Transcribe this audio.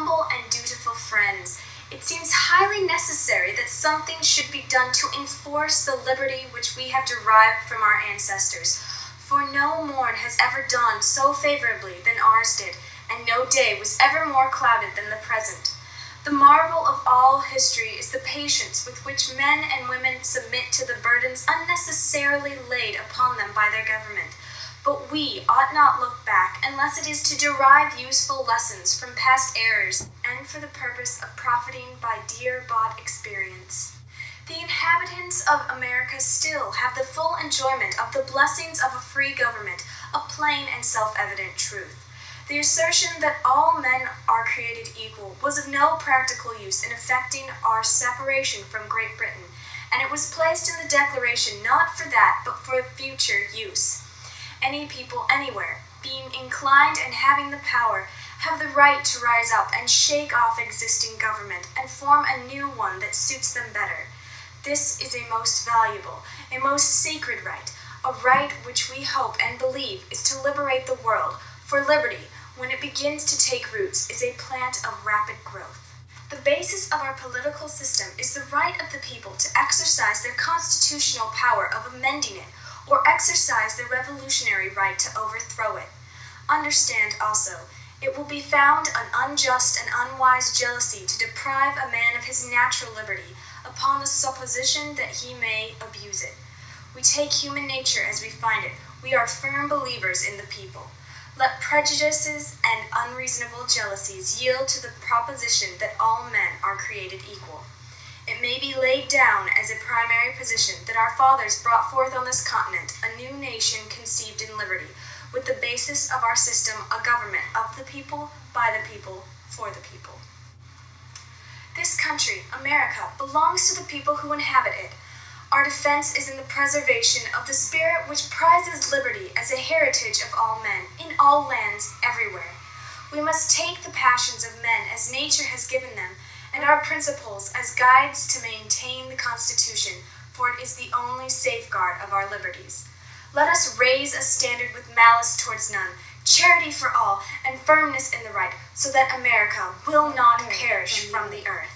humble and dutiful friends, it seems highly necessary that something should be done to enforce the liberty which we have derived from our ancestors. For no morn has ever dawned so favorably than ours did, and no day was ever more clouded than the present. The marvel of all history is the patience with which men and women submit to the burdens unnecessarily laid upon them by their government. But we ought not look back unless it is to derive useful lessons from past errors and for the purpose of profiting by dear-bought experience. The inhabitants of America still have the full enjoyment of the blessings of a free government, a plain and self-evident truth. The assertion that all men are created equal was of no practical use in effecting our separation from Great Britain, and it was placed in the Declaration not for that, but for future use. Any people anywhere, being inclined and having the power, have the right to rise up and shake off existing government and form a new one that suits them better. This is a most valuable, a most sacred right, a right which we hope and believe is to liberate the world, for liberty, when it begins to take roots, is a plant of rapid growth. The basis of our political system is the right of the people to exercise their constitutional power of amending it, or exercise their revolutionary right to overthrow it. Understand also, it will be found an unjust and unwise jealousy to deprive a man of his natural liberty, upon the supposition that he may abuse it. We take human nature as we find it. We are firm believers in the people. Let prejudices and unreasonable jealousies yield to the proposition that all men are created equal. It may be laid down as a primary position that our fathers brought forth on this continent a new nation conceived in liberty, with the basis of our system a government of the people, by the people, for the people. This country, America, belongs to the people who inhabit it. Our defense is in the preservation of the spirit which prizes liberty as a heritage of all men, in all lands, everywhere. We must take the passions of men as nature has given them, and our principles as guides to maintain the Constitution, for it is the only safeguard of our liberties. Let us raise a standard with malice towards none, charity for all, and firmness in the right, so that America will not perish from the earth.